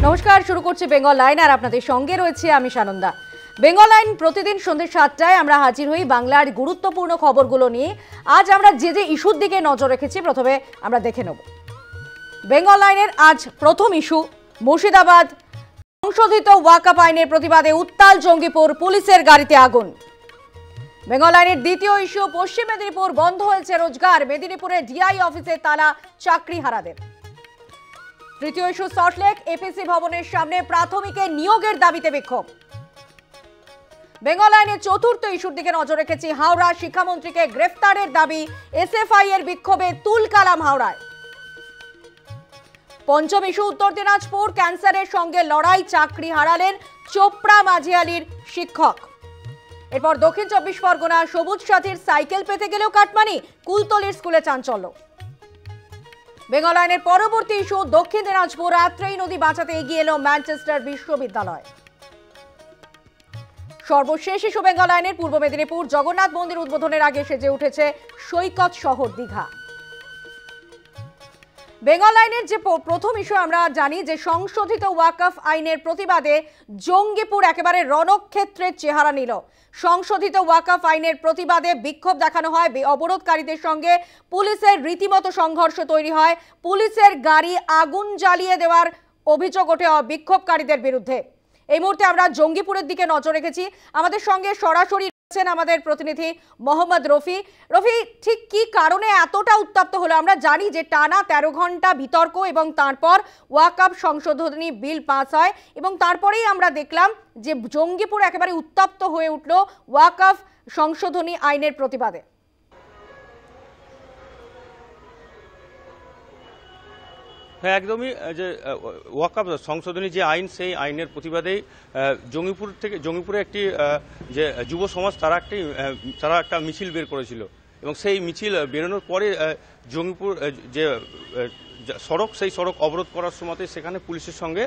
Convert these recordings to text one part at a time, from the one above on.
नमस्कार शुरू करছি বেঙ্গল লাইন আর আপনাদের সঙ্গে রয়েছে আমি সানন্দা। বেঙ্গল লাইন প্রতিদিন সন্ধ্যে ৭টায় আমরা হাজির হই বাংলার গুরুত্বপূর্ণ খবরগুলো নিয়ে। আজ আমরা যে ইস্যুর দিকে নজর রেখেছি প্রথমে আমরা দেখে নেব। বেঙ্গল লাইনের আজ প্রথম ইস্যু মুর্শিদাবাদ সংশোধিত ওয়াকফ আইনের প্রতিবাদে উত্তাল জঙ্গিপুর, পুলিশের গাড়িতে আগুন। বেঙ্গল লাইনের দ্বিতীয় ইস্যু পশ্চিম মেদিনীপুর বন্ধ হয়েছে রোজগার, মেদিনীপুরে ডিআই অফিসে তালা চাকরিহারাদের। তৃতীয় ইস্যু সল্টলেক এপিসি ভবনের সামনে প্রাথমিকের নিয়োগের দাবিতে বিক্ষোভ। বেঙ্গল লাইনের চতুর্থ ইস্যুর দিকে নজর রেখেছি হাওড়া শিক্ষামন্ত্রীকে গ্রেফতারের দাবি, এসএফআই এর বিক্ষোভে তুলকালাম হাওড়ায়। পঞ্চম ইস্যু উত্তর দিনাজপুর ক্যান্সারের সঙ্গে লড়াই, চাকরি হারালেন চোপড়া মাঝিয়ালির শিক্ষক। এরপর দক্ষিণ চব্বিশ পরগনা সবুজ সাথীর সাইকেল পেতে গেলেও কাটমানি, কুলতলির স্কুলে চাঞ্চল্য। বেঙ্গল লাইনের পরবর্তী ইস্যু দক্ষিণ দিনাজপুর আত্রেই নদী বাঁচাতে এগিয়ে এলো ম্যানচেস্টার বিশ্ববিদ্যালয়। সর্বশেষ ইস্যু বেঙ্গল লাইনের পূর্ব মেদিনীপুর জগন্নাথ মন্দির উদ্বোধনের আগে সেজে উঠেছে সৈকত শহর দীঘা। বেঙ্গল লাইনের যে প্রথম ইস্যু আমরা জানি যে সংশোধিত ওয়াকফ আইনের প্রতিবাদে জঙ্গিপুর একেবারে রণক্ষেত্রের চেহারা নিল। সংশোধিত ওয়াকফ আইনের প্রতিবাদে বিক্ষোভ দেখানো হয়, অবরোধকারীদের সঙ্গে পুলিশের রীতিমতো সংঘর্ষ তৈরি হয়, পুলিশের গাড়ি আগুন জ্বালিয়ে দেওয়ার অভিযোগ ওঠে বিক্ষোভকারীদের বিরুদ্ধে। এই মুহূর্তে আমরা জঙ্গিপুরের দিকে নজর রেখেছি, আমাদের সঙ্গে সরাসরি আমাদের প্রতিনিধি মোহাম্মদ রফি। রফি, ঠিক কি কারণে এতটা উত্তপ্ত হলো? আমরা জানি যে টানা 13 ঘন্টা বিতর্ক এবং তারপর ওয়াকফ সংশোধনী বিল পাস হয় এবং তারপরেই আমরা দেখলাম যে জঙ্গিপুর একেবারে উত্তপ্ত হয়ে উঠল ওয়াকফ সংশোধনী আইনের প্রতিবাদে। হ্যাঁ, একদমই। যে ওয়াকফ সংশোধনী যে আইন, সেই আইনের প্রতিবাদেই জঙ্গিপুরে একটি যে যুব সমাজ তারা একটা মিছিল বের করেছিল এবং সেই মিছিল বেরোনোর পরে জঙ্গিপুর যে সড়ক, সেই সড়ক অবরোধ করার সময়তে সেখানে পুলিশের সঙ্গে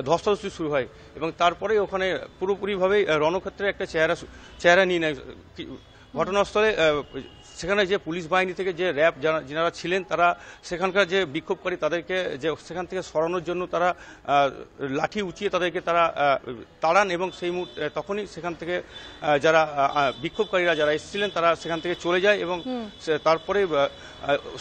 ধস্তাধস্তি শুরু হয় এবং তারপরে ওখানে পুরোপুরিভাবে রণক্ষেত্রে একটা চেহারা নিয়ে নেয় ঘটনাস্থলে। সেখানে যে পুলিশ বাহিনী থেকে যে র্যাব যারা ছিলেন তারা সেখানকার যে বিক্ষোভকারী তাদেরকে যে সেখান থেকে সরানোর জন্য তারা লাঠি উঁচিয়ে তাদেরকে তাড়ান এবং সেই মুহূর্তে তখনই সেখান থেকে যারা বিক্ষোভকারীরা যারা এসেছিলেন তারা সেখান থেকে চলে যায় এবং তারপরে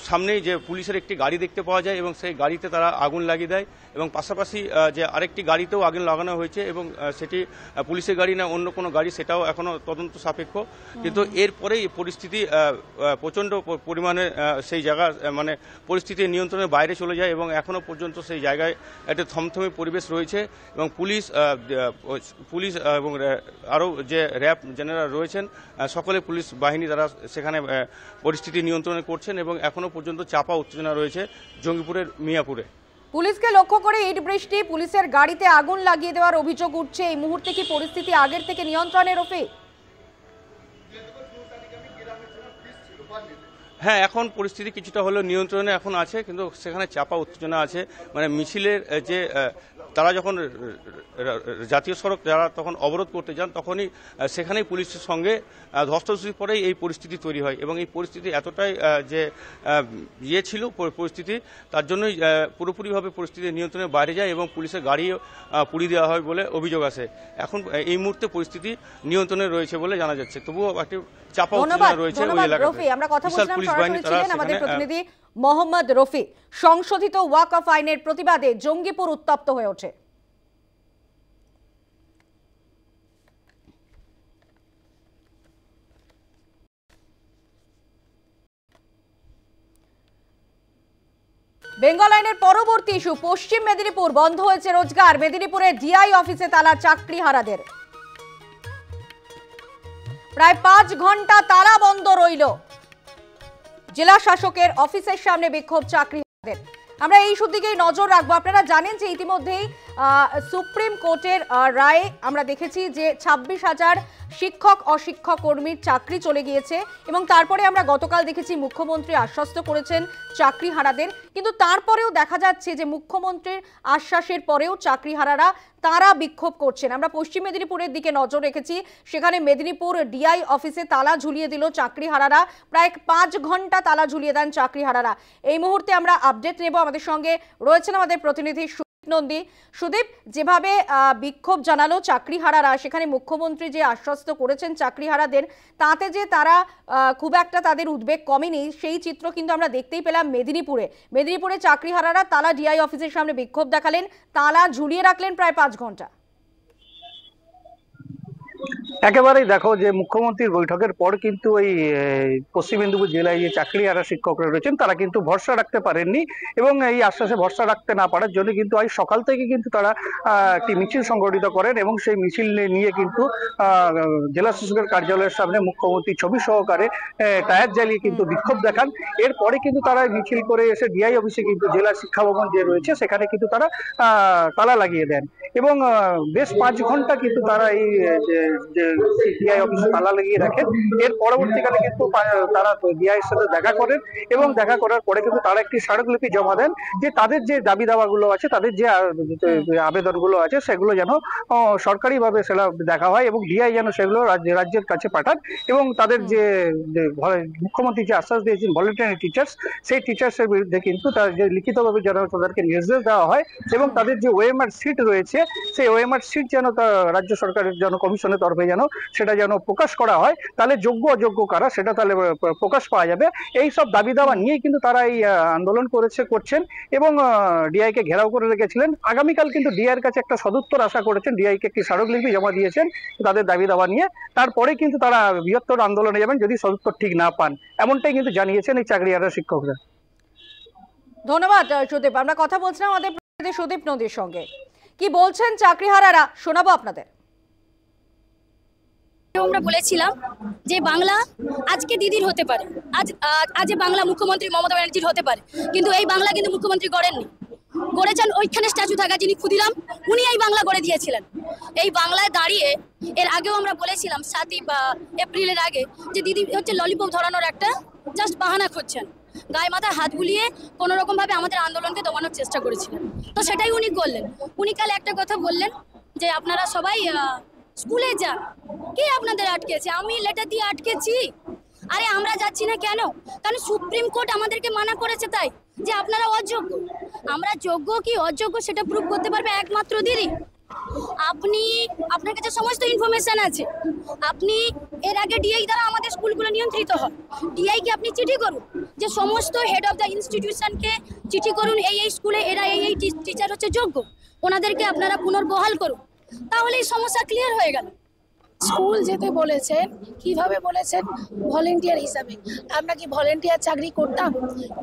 সামনেই যে পুলিশের একটি গাড়ি দেখতে পাওয়া যায় এবং সেই গাড়িতে তারা আগুন লাগিয়ে দেয় এবং পাশাপাশি যে আরেকটি গাড়িতেও আগুন লাগানো হয়েছে এবং সেটি পুলিশের গাড়ি না অন্য কোনো গাড়ি, সেটাও এখনো তদন্ত সাপেক্ষ। কিন্তু এরপরেই পরিস্থিতি প্রচণ্ড পরিমাণে সেই জায়গা মানে পরিস্থিতি নিয়ন্ত্রণের বাইরে চলে যায় এবং এখনো পর্যন্ত সেই জায়গায় একটা থমথমে পরিবেশ রয়েছে এবং পুলিশ এবং আরও যে র্যাব জেনারেল রয়েছেন সকলে পুলিশ বাহিনী তারা সেখানে পরিস্থিতি নিয়ন্ত্রণে করছেন এবং এখনো পর্যন্ত চাপা উত্তেজনা রয়েছে জঙ্গিপুরের মিয়াপুরে। পুলিশকে লক্ষ্য করে ইট বৃষ্টি, পুলিশের গাড়িতে আগুন লাগিয়ে দেওয়ার অভিযোগ উঠছে। এই মুহূর্তে কি পরিস্থিতি আগের থেকে নিয়ন্ত্রণে, রফি? হ্যাঁ, এখন পরিস্থিতি কিছুটা হলেও নিয়ন্ত্রণে এখন আছে, কিন্তু সেখানে চাপা উত্তেজনা আছে। মানে মিছিলের যে তারা যখন জাতীয় সড়ক যারা তখন অবরোধ করতে যান তখনই সেখানেই পুলিশের সঙ্গে ধস্তাধস্তির পরেই এই পরিস্থিতি তৈরি হয় এবং এই পরিস্থিতি এতটাই যে ছিল পরিস্থিতি, তার জন্যই পুরোপুরিভাবে পরিস্থিতি নিয়ন্ত্রণের বাইরে যায় এবং পুলিশের গাড়িও পুড়িয়ে দেওয়া হয় বলে অভিযোগ আছে। এখন এই মুহূর্তে পরিস্থিতি নিয়ন্ত্রণে রয়েছে বলে জানা যাচ্ছে, তবুও একটি চাপা উত্তেজনা রয়েছে ওই এলাকাতে। আমরা কথা বলছিলাম, সরাসরি ছিলেন আমাদের প্রতিনিধি মোহাম্মদ রফি। সংশোধিত ওয়াকফ আইনের প্রতিবাদে জঙ্গিপুর উত্তপ্ত হয়ে ওঠে। বেঙ্গল লাইনের পরবর্তী ইস্যু পশ্চিম মেদিনীপুর বন্ধ হয়েছে রোজগার, মেদিনীপুরে ডিআই অফিসে তালা চাকরিহারাদের। প্রায় 5 ঘন্টা তালা বন্ধ রইল, জেলা শাসকের অফিসের সামনে বিক্ষোভ চাকরিহারাদের। আমরা এই ইস্যুর দিকেই নজর রাখবো। আপনারা জানেন যে ইতিমধ্যেই সুপ্রিম কোর্টের রায়ে আমরা দেখেছি যে 26,000 শিক্ষক অশিক্ষক কর্মীর চাকরি চলে গিয়েছে এবং তারপরে আমরা গতকাল দেখেছি মুখ্যমন্ত্রী আশ্বস্ত করেছেন চাকরিহারাদের, কিন্তু তারপরেও দেখা যাচ্ছে যে মুখ্যমন্ত্রীর আশ্বাসের পরেও চাকরিহারারা তারা বিক্ষোভ করছেন। আমরা পশ্চিম মেদিনীপুরের দিকে নজর রেখেছি, সেখানে মেদিনীপুর ডিআই অফিসে তালা ঝুলিয়ে দিল চাকরিহারারা, প্রায় 5 ঘন্টা তালা ঝুলিয়ে দেন চাকরিহারারা। এই মুহূর্তে আমরা আপডেট নেব, আমাদের সঙ্গে রয়েছেন আমাদের প্রতিনিধি নন্দী, সুদীপ, যেভাবে বিক্ষোভ জানালো চাকরিহারারা, সেখানে মুখ্যমন্ত্রী যে আশ্বস্ত করেছেন চাকরিহারাদের, তাতে যে তারা খুব একটা তাদের উদ্বেগ কমেনি সেই চিত্র কিন্তু আমরা দেখতেই পেলাম মেদিনীপুরে চাকরিহারারা তালা ডিআই অফিসের সামনে বিক্ষোভ দেখালেন, তালা ঝুলিয়ে রাখলেন প্রায় 5 ঘন্টা। একেবারেই দেখো যে মুখ্যমন্ত্রীর বৈঠকের পর কিন্তু ওই পশ্চিম মেদিনীপুর জেলায় যে চাকরিহারা শিক্ষকরা রয়েছেন তারা কিন্তু ভরসা রাখতে পারেননি, এবং এই আশ্বাসে ভরসা রাখতে না পারার জন্য কিন্তু আজ সকাল থেকে কিন্তু তারা একটি মিছিল সংগঠিত করেন, এবং সেই মিছিল নিয়ে কিন্তু জেলা শাসকের কার্যালয়ের সামনে মুখ্যমন্ত্রী ছবি সহকারে টায়ার জ্বালিয়ে কিন্তু বিক্ষোভ দেখান। এরপরে কিন্তু তারা মিছিল করে এসে ডিআই অফিসে কিন্তু জেলা শিক্ষা ভবন যে রয়েছে সেখানে কিন্তু তারা তালা লাগিয়ে দেন, এবং বেশ 5 ঘন্টা কিন্তু তারা এই ডিআই অফিসে তালা লাগিয়ে রাখেন। এর পরবর্তীকালে কিন্তু তারা ডিআই এর সাথে দেখা করেন, এবং দেখা করার পরে কিন্তু তারা একটি স্মারকলিপি জমা দেন যে তাদের যে দাবি দাওয়াগুলো আছে, তাদের যে আবেদনগুলো আছে সেগুলো যেন সরকারিভাবে সেটা দেখা হয়, এবং ডিআই যেন সেগুলো রাজ্যের কাছে পাঠান, এবং তাদের যে মুখ্যমন্ত্রী যে আশ্বাস দিয়েছেন ভলেন্টারি টিচার্স, সেই টিচার্সের বিরুদ্ধে কিন্তু তার যে লিখিতভাবে যেন তাদেরকে নির্দেশ দেওয়া হয়, এবং তাদের যে ওএমআর সিট রয়েছে সেই ওএমআর সিট যেন রাজ্য সরকারের যেন কমিশনের তরফে যেন সেটা যেন প্রকাশ করা হয়, তাহলে যোগ্য অযোগ্য কারা সেটা তাহলে প্রকাশ পাওয়া যাবে। এই সব দাবি দাওয়া নিয়েই কিন্তু তারা এই আন্দোলন করছেন, এবং ডিআই কে ঘেরাও করে রেখেছিলেন। আগামীকাল কিন্তু ডিআই এর কাছে একটা সদুত্তর আশা করেছেন, ডিআই কে একটি স্মারকলিপি জমা দিয়েছেন তাদের দাবি দাওয়া নিয়ে, তারপরে কিন্তু তারা বৃহত্তর আন্দোলনে যাবেন যদি সদুত্তর ঠিক না পান, এমনটাই কিন্তু জানিয়েছেন এই চাকরিহারা শিক্ষকরা। ধন্যবাদ সুদীপ। আমরা কথা বলছিলাম আমাদের প্রতিনিধি সুদীপ নন্দীর সঙ্গে। কি বলছেন চাকরিহারারা, শোনাবো আপনাদের। আমরা বলেছিলাম যে বাংলা আজকে দিদির হতে পারে, আজ বাংলা মুখ্যমন্ত্রী মমতা ব্যানার্জির হতে পারে, কিন্তু এই বাংলা কিন্তু মুখ্যমন্ত্রী গড়েননি, গড়েছেন ওইখানে স্ট্যাচু থাকা যিনি ক্ষুদিরাম, উনি এই বাংলা গড়ে দিয়েছিলেন। এই বাংলায় দাঁড়িয়ে এর আগেও আমরা বলেছিলাম 7 এপ্রিলের আগে যে দিদি হচ্ছে ললিপপ ধরানোর একটা জাস্ট বাহানা খুঁজছেন, গায়ে মাথায় হাত বুলিয়ে কোনো রকম ভাবে আমাদের আন্দোলনকে দমানোর চেষ্টা করেছিলেন। তো সেটাই উনি করলেন। উনি কাল একটা কথা বললেন যে আপনারা সবাই স্কুলে যান, কে আপনাদের আটকেছে? আমি লেটার দিয়ে আটকেছি। আরে আমরা যাচ্ছি না কেন? কারণ সুপ্রিম কোর্ট আমাদেরকে মানা করেছে, তাই যে আপনারা অযোগ্য। আমরা যোগ্য কি অযোগ্য সেটা প্রুভ করতে পারবে একমাত্র দিদি। আপনার কাছে সমস্ত ইনফরমেশন আছে, আপনি এর আগে ডিআই দ্বারা আমাদের স্কুলগুলো নিয়ন্ত্রিত হয়, ডিআই কে আপনি চিঠি করুন, যে সমস্ত হেড অফ দ্য ইনস্টিটিউশনকে চিঠি করুন এই স্কুলে এরা এই টিচার হচ্ছে যোগ্য, ওনাদেরকে আপনারা পুনর্বহাল করুন, তাহলে এই সমস্যা ক্লিয়ার হয়ে গেল। স্কুল যেতে বলেছেন, কিভাবে বলেছেন? ভলেন্টিয়ার হিসাবে। আমরা কি ভলেন্টিয়ার চাকরি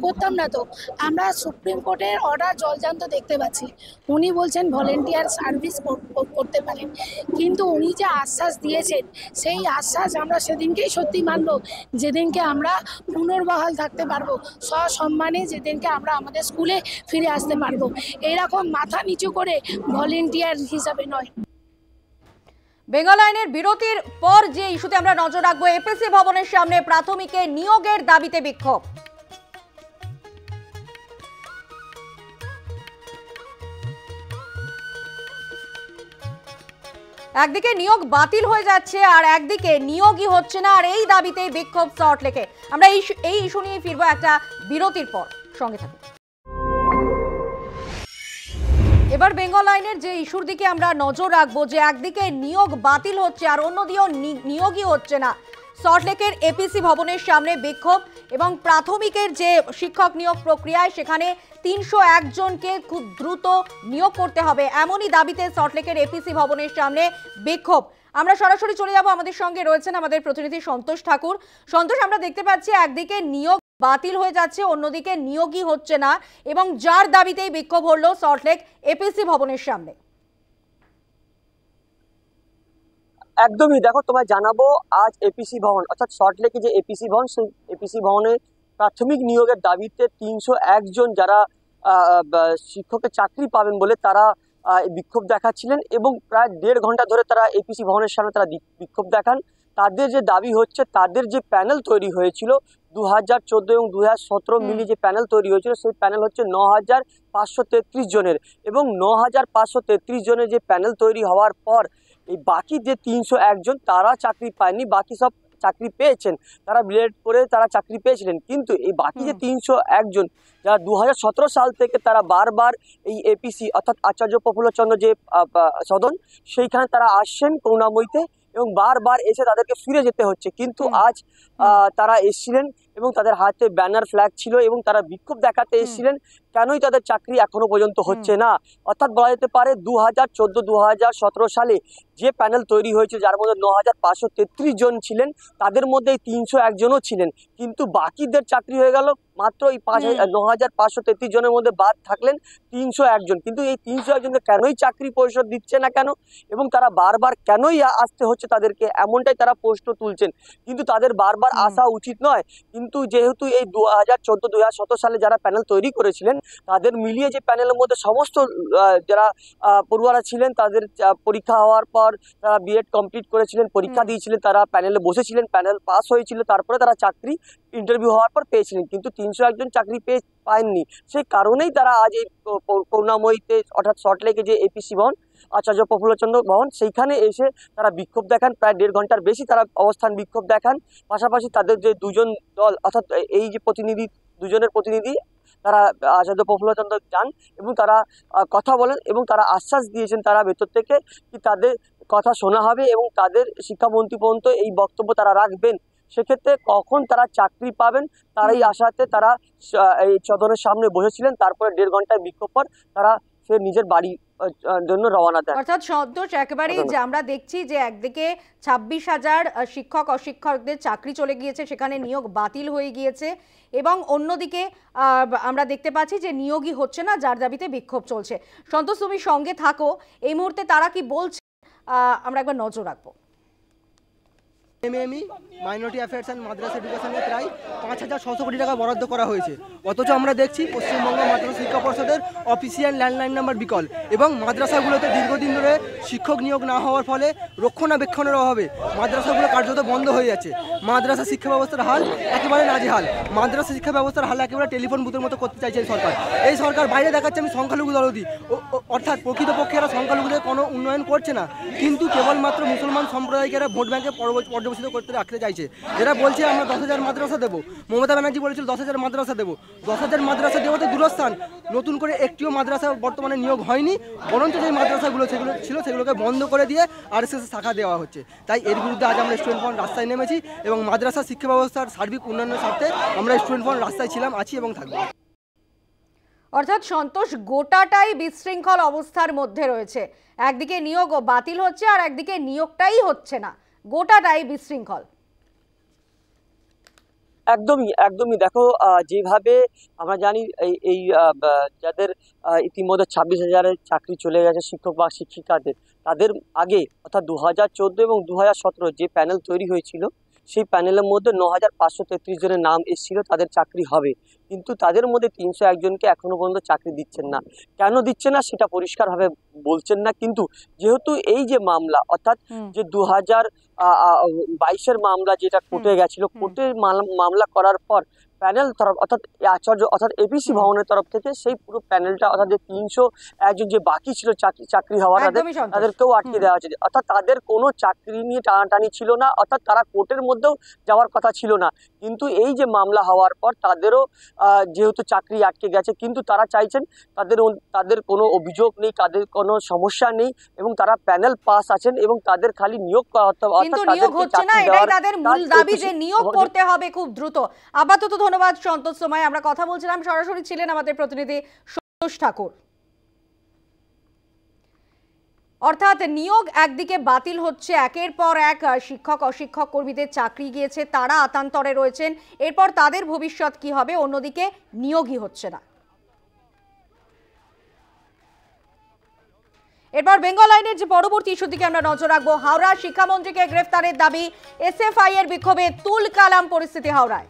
করতাম না তো। আমরা সুপ্রিম কোর্টের অর্ডার জলজান্ত দেখতে পাচ্ছি, উনি বলছেন ভলেন্টিয়ার সার্ভিস করতে পারেন, কিন্তু উনি যে আশ্বাস দিয়েছেন সেই আশ্বাস আমরা সেদিনকেই সত্যি মানব যেদিনকে আমরা পুনর্বহাল থাকতে পারবো, সসম্মানে যেদিনকে আমরা আমাদের স্কুলে ফিরে আসতে পারবো। এরকম মাথা নিচু করে ভলেন্টিয়ার হিসাবে নয়। বেঙ্গল আইনের বিরতির পর যে ইস্যুতে আমরা নজর রাখবো, এপিসি ভবনের সামনে প্রাথমিকে নিয়োগের দাবিতে বিক্ষোভ। একদিকে নিয়োগ বাতিল হয়ে যাচ্ছে আর একদিকে নিয়োগই হচ্ছে না, আর এই দাবিতেই বিক্ষোভ সল্টলেকে। আমরা এই ইস্যু নিয়ে ফিরবো একটা বিরতির পর, সঙ্গে থাকুন। এবার বেঙ্গল আইনের যে ইস্যুর দিকে আমরা নজর রাখবো, যে একদিকে নিয়োগ বাতিল হচ্ছে আর অন্যদিকেও নিয়োগই হচ্ছে না। সল্টলেকের এপিসি ভবনের সামনে বিক্ষোভ, এবং প্রাথমিকের যে শিক্ষক নিয়োগ প্রক্রিয়ায় সেখানে 301 জনকে খুব দ্রুত নিয়োগ করতে হবে, এমনই দাবিতে সল্টলেকের এপিসি ভবনের সামনে বিক্ষোভ। আমরা সরাসরি চলে যাব, আমাদের সঙ্গে রয়েছেন আমাদের প্রতিনিধি সন্তোষ ঠাকুর। সন্তোষ, আমরা দেখতে পাচ্ছি একদিকে নিয়োগ বাতিল হয়ে যাচ্ছে, অন্যদিকে নিয়োগই হচ্ছে না, এবং যার দাবিতেই বিক্ষোভ হলো সল্টলেক এপিসি ভবনের সামনে। একদমই, দেখো তোমায় জানাবো আজ এপিসি ভবন অর্থাৎ সল্টলেকে যে এপিসি ভবন, সেই এপিসি ভবনে প্রাথমিক নিয়োগের দাবিতে 301 জন যারা শিক্ষকের চাকরি পাবেন বলে তারা বিক্ষোভ দেখাচ্ছিলেন, এবং প্রায় 1.5 ঘন্টা ধরে তারা এপিসি ভবনের সামনে তারা বিক্ষোভ দেখান। তাদের যে দাবি হচ্ছে, তাদের যে প্যানেল তৈরি হয়েছিল 2014 এবং 2017 মিলিয়ে যে প্যানেল তৈরি হয়েছিল, সেই প্যানেল হচ্ছে 9533 জনের, এবং 9533 জনের যে প্যানেল তৈরি হওয়ার পর এই বাকি যে 301 জন তারা চাকরি পায়নি, বাকি সব চাকরি পেয়েছেন, তারা বিএড করে তারা চাকরি পেয়েছিলেন, কিন্তু এই বাকি যে 301 জন যারা 2017 সাল থেকে তারা বারবার এই এপিসি অর্থাৎ আচার্য প্রফুল্লচন্দ্র যে সদন সেইখানে তারা আসছেন করুণাময়ীতে এবং বারবার এসে তাদেরকে ফিরে যেতে হচ্ছে। কিন্তু আজ তারা এসেছিলেন এবং তাদের হাতে ব্যানার ফ্ল্যাগ ছিল এবং তারা বিক্ষোভ দেখাতে এসেছিলেন কেনই তাদের চাকরি এখনো পর্যন্ত হচ্ছে না। অর্থাৎ বলা যেতে পারে 2014-2017 সালে যে প্যানেল তৈরি হয়েছিল যার মধ্যে 9533 জন ছিলেন, তাদের মধ্যে 301 জনও ছিলেন, কিন্তু বাকিদের চাকরি হয়ে গেল মাত্র এই 9533 জনের মধ্যে বাদ থাকলেন 301 জন। কিন্তু এই 301 জনকে কেনই চাকরি পরিষদ দিচ্ছে না কেন এবং তারা বারবার কেনই আসতে হচ্ছে তাদেরকে, এমনটাই তারা প্রশ্ন তুলছেন। কিন্তু তাদের বারবার আসা উচিত নয়, কিন্তু যেহেতু এই 2014-2017 সালে যারা প্যানেল তৈরি করেছিলেন তাদের মিলিয়ে যে প্যানেলের মধ্যে সমস্ত যারা পড়ুয়ারা ছিলেন তাদের পরীক্ষা হওয়ার পর তারা বিএড কমপ্লিট করেছিলেন, পরীক্ষা দিয়েছিলেন, তারা প্যানেলে বসেছিলেন, প্যানেল পাস হয়েছিল, তারপরে তারা চাকরি ইন্টারভিউ হওয়ার পর পেয়েছিলেন, কিন্তু 301 জন চাকরি পায়নি। সেই কারণেই তারা আজ এই করুণাময়ীতে অর্থাৎ সল্টলেকে যে এপিসি ভবন আচার্য প্রফুল্লচন্দ্র ভবন সেইখানে এসে তারা বিক্ষোভ দেখান, প্রায় 1.5 ঘন্টার বেশি তারা অবস্থান বিক্ষোভ দেখান। পাশাপাশি তাদের যে দুজন দল অর্থাৎ এই যে দুজনের প্রতিনিধি তারা আচার্য প্রফুল্লচন্দ্র যান এবং তারা কথা বলেন এবং তারা আশ্বাস দিয়েছেন তারা ভেতর থেকে কি তাদের কথা শোনা হবে এবং তাদের শিক্ষামন্ত্রী পর্যন্ত এই বক্তব্য তারা রাখবেন। সেক্ষেত্রে কখন তারা চাকরি পাবেন তার এই আশাতে তারা এই সদনের সামনে বসেছিলেন। তারপরে 1.5 ঘন্টার বিক্ষোভ পর তারা সে নিজের বাড়ি জন্য রওনা দেন। অর্থাৎ সন্তোষ, একেবারেই যে আমরা দেখছি যে একদিকে 26,000 শিক্ষক অশিক্ষকদের চাকরি চলে গিয়েছে, সেখানে নিয়োগ বাতিল হয়ে গিয়েছে, এবং অন্যদিকে আমরা দেখতে পাচ্ছি যে নিয়োগই হচ্ছে না, যার দাবিতে বিক্ষোভ চলছে। সন্তোষ, তুমি সঙ্গে থাকো, এই মুহূর্তে তারা কি বলছে আমরা একবার নজর রাখবো। এমএমই মাইনরিটি অ্যাফেয়ার্স অ্যান্ড মাদ্রাসা এডুকেশনে প্রায় 5,600 কোটি টাকা বরাদ্দ করা হয়েছে, অথচ আমরা দেখছি পশ্চিমবঙ্গ মাদ্রাসা শিক্ষা পর্ষদের অফিসিয়াল ল্যান্ডলাইন নাম্বার বিকল এবং মাদ্রাসাগুলোতে দীর্ঘদিন ধরে শিক্ষক নিয়োগ না হওয়ার ফলে রক্ষণাবেক্ষণের অভাবে মাদ্রাসাগুলো কার্যত বন্ধ হয়ে যাচ্ছে। মাদ্রাসা শিক্ষা ব্যবস্থার হাল একেবারে নাজেহাল। মাদ্রাসা শিক্ষা ব্যবস্থার হাল একেবারে টেলিফোন বুথের মতো করতে চাইছে সরকার। এই সরকার বাইরে দেখাচ্ছে আমি সংখ্যালঘু দরদি, অর্থাৎ প্রকৃতপক্ষে এরা সংখ্যালঘুদের কোনো উন্নয়ন করছে না, কিন্তু কেবলমাত্র মুসলমান সম্প্রদায়কে ভোট ব্যাংকে পর্যবেসিত করতে রাখতে চাইছে। এরা বলছে আমরা 10,000 মাদ্রাসা দেবো, মমতা ব্যানার্জি বলেছিল 10,000 মাদ্রাসা দেবো। 10,000 মাদ্রাসা দেওয়াতে দূরস্থান, নতুন করে একটিও মাদ্রাসা বর্তমানে নিয়োগ হয়নি, বরঞ্চ যে মাদ্রাসাগুলো ছিল সেগুলোকে বন্ধ করে দিয়ে আরএসএস শাখা দেওয়া হচ্ছে। তাই এর বিরুদ্ধে আজ আমরা স্টুডেন্ট ফ্রন্ট রাস্তায় নেমেছি এবং মাদ্রাসা শিক্ষা ব্যবস্থার সার্বিক উন্নয়নের স্বার্থে আমরা স্টুডেন্ট ফ্রন্ট রাস্তায় ছিলাম, আছি এবং থাকবো। অর্থাৎ সন্তোষ, গোটাটাই বিশৃঙ্খল অবস্থার মধ্যে রয়েছে, একদিকে নিয়োগ বাতিল হচ্ছে আর একদিকে নিয়োগটাই হচ্ছে না, গোটাটাই বিশৃঙ্খল। একদমই দেখো, যেভাবে আমরা জানি এই যাদের ইতিমধ্যে 26,000-এর চাকরি চলে গেছে শিক্ষক বা শিক্ষিকাদের, তাদের আগে অর্থাৎ 2014 এবং 2017 যে প্যানেল তৈরি হয়েছিল সেই প্যানেলের মধ্যে 9,533 জনের নাম এসেছিল তাদের চাকরি হবে, কিন্তু তাদের মধ্যে 301 জনকে এখনো পর্যন্ত চাকরি দিচ্ছেন না। কেন দিচ্ছে না সেটা পরিষ্কারভাবে বলছেন না, কিন্তু যেহেতু এই যে মামলা অর্থাৎ যে 2022-এর মামলা যেটা কোর্টে গেছিল, কোর্টে মামলা করার পর প্যানেল তরফ অর্থাৎ আচার্য অর্থাৎ এপিসি ভবনের তরফ থেকে সেই পুরো প্যানেলটা অর্থাৎ যে 301 জন যে বাকি ছিল চাকরি হওয়া তাদেরকেও আটকে দেওয়া হয়েছে। অর্থাৎ তাদের কোনো চাকরি নিয়ে টানাটানি ছিল না, অর্থাৎ তারা কোর্টের মধ্যেও যাওয়ার কথা ছিল না, কিন্তু এই যে মামলা হওয়ার পর তাদেরও যেহেতু চাকরি আটকে গেছে, কিন্তু তারা চাইছেন তাদের কোনো অভিযোগ নেই, তাদের কোনো সমস্যা নেই এবং তারা প্যানেল পাস আছেন এবং তাদের খালি নিয়োগ করা হতে হবে। কিন্তু নিয়োগ হচ্ছে না, এটাই তাদের মূল দাবি যে নিয়োগ করতে হবে খুব দ্রুত। আপাতত ধন্যবাদ সন্তোষ সময়। আমরা কথা বলছিলাম, সরাসরি ছিলেন আমাদের প্রতিনিধি সন্তোষ ঠাকুর। অর্থাৎ নিয়োগ একদিকে বাতিল হচ্ছে, একের পর এক শিক্ষক অশিক্ষক কর্মীদের চাকরি গিয়েছে, তারা আতান্তরে রয়েছেন, এরপর তাদের ভবিষ্যৎ কি হবে, অন্যদিকে নিয়োগই হচ্ছে না। এরপর বেঙ্গল আইনের যে পরবর্তী ইস্যুর দিকে আমরা নজর রাখবো। হাওড়া শিক্ষামন্ত্রীকে গ্রেফতারের দাবি, এসএফআই এর বিক্ষোভে তুল কালাম পরিস্থিতি হাওড়ায়।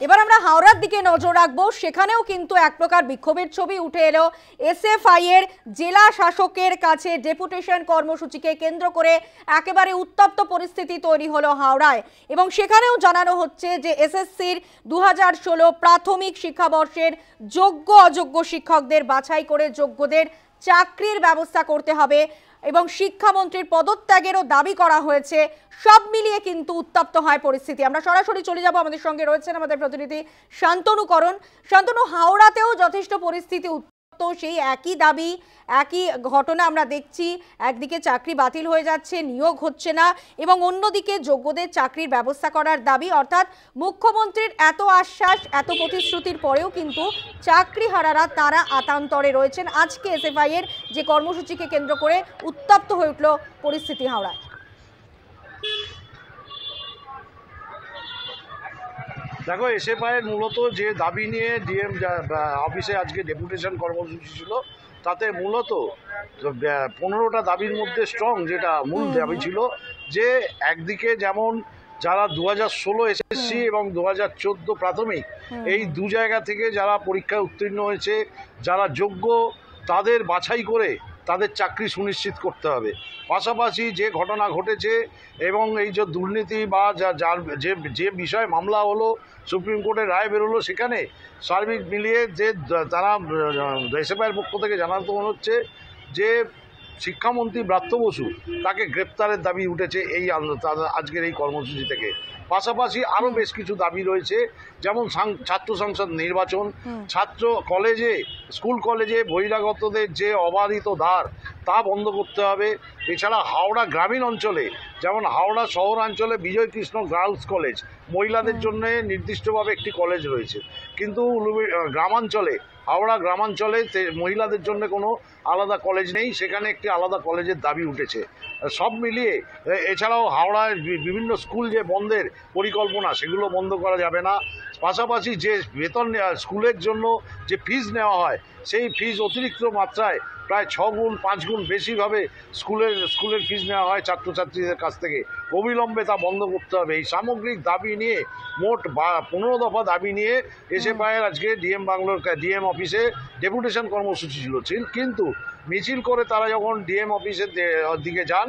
এবার আমরা হাওড়ার দিকে নজর রাখবো। সেখানেও কিন্তু এক প্রকার বিক্ষোভের ছবি উঠে এলো। এসএফআই এর জেলা শাসকের কাছে ডেপুটেশন কর্মসূচিকে কেন্দ্র করে একেবারে উত্তপ্ত পরিস্থিতি তৈরি হলো হাওড়ায়, এবং সেখানেও জানানো হচ্ছে যে এসএসসির 2016 প্রাথমিক শিক্ষাবর্ষের যোগ্য অযোগ্য শিক্ষকদের বাছাই করে যোগ্যদের চাকরির ব্যবস্থা করতে হবে এবং শিক্ষামন্ত্রীর পদত্যাগেরও দাবি করা হয়েছে। সব মিলিয়ে কিন্তু উত্তপ্ত হয় পরিস্থিতি। আমরা সরাসরি চলে যাব, আমাদের সঙ্গে রয়েছেন আমাদের প্রতিনিধি শান্তনু করণ। শান্তনু, হাওড়াতেও যথেষ্ট পরিস্থিতি উত্তপ্ত, সেই একই দাবি একই ঘটনা আমরা দেখছি। একদিকে চাকরি বাতিল হয়ে যাচ্ছে, নিয়োগ হচ্ছে না, এবং অন্যদিকে যোগ্যদের চাকরির ব্যবস্থা করার দাবি। অর্থাৎ মুখ্যমন্ত্রীর এত আশ্বাস এত প্রতিশ্রুতির পরেও কিন্তু চাকরিহারারা তারা আতান্তরে রয়েছেন। আজকে এসএফআই এর যে কর্মসূচিকে কেন্দ্র করে উত্তপ্ত হয়ে উঠল পরিস্থিতি হাওড়ায়। দেখো, এসএফআইয়ের মূলত যে দাবি নিয়ে ডিএম অফিসে আজকে ডেপুটেশন কর্মসূচি ছিল, তাতে মূলত 15টা দাবির মধ্যে স্ট্রং যেটা মূল দাবি ছিল যে একদিকে যেমন যারা 2016 এসএসসি এবং 2014 প্রাথমিক এই দু জায়গা থেকে যারা পরীক্ষায় উত্তীর্ণ হয়েছে, যারা যোগ্য, তাদের বাছাই করে তাদের চাকরি সুনিশ্চিত করতে হবে। পাশাপাশি যে ঘটনা ঘটেছে এবং এই যে দুর্নীতি বা যে বিষয়ে মামলা হলো, সুপ্রিম কোর্টের রায় বেরোলো, সেখানে সার্বিক মিলিয়ে যে তারা এসএফআইয়ের পক্ষ থেকে জানাতে মনে হচ্ছে যে শিক্ষামন্ত্রী ব্রাত্য বসু তাকে গ্রেপ্তারের দাবি উঠেছে এই আজকের এই কর্মসূচি থেকে। পাশাপাশি আরও বেশ কিছু দাবি রয়েছে, যেমন ছাত্র সংসদ নির্বাচন, ছাত্র কলেজে স্কুল কলেজে বহিরাগতদের যে অবাধিত ধার তা বন্ধ করতে হবে। এছাড়া হাওড়া গ্রামীণ অঞ্চলে, যেমন হাওড়া শহরাঞ্চলে বিজয় কৃষ্ণ গার্লস কলেজ মহিলাদের জন্য নির্দিষ্টভাবে একটি কলেজ রয়েছে, কিন্তু গ্রামাঞ্চলে হাওড়া গ্রামাঞ্চলে মহিলাদের জন্য কোনো আলাদা কলেজ নেই, সেখানে একটি আলাদা কলেজের দাবি উঠেছে। সব মিলিয়ে এছাড়াও হাওড়ায় বিভিন্ন স্কুল যে বন্ধের পরিকল্পনা, সেগুলো বন্ধ করা যাবে না। পাশাপাশি যে বেতন স্কুলের জন্য যে ফিজ নেওয়া হয়, সেই ফিজ অতিরিক্ত মাত্রায় প্রায় 6 গুণ 5 গুণ বেশিভাবে স্কুলের ফিজ নেওয়া হয় ছাত্রছাত্রীদের কাছ থেকে, অবিলম্বে তা বন্ধ করতে হবে। এই সামগ্রিক দাবি নিয়ে মোট 15 দফা দাবি নিয়ে এসএফআইয়ের আজকে ডিএম অফিসে ডেপুটেশন কর্মসূচি ছিল। কিন্তু মিছিল করে তারা যখন ডিএম অফিসের দিকে যান,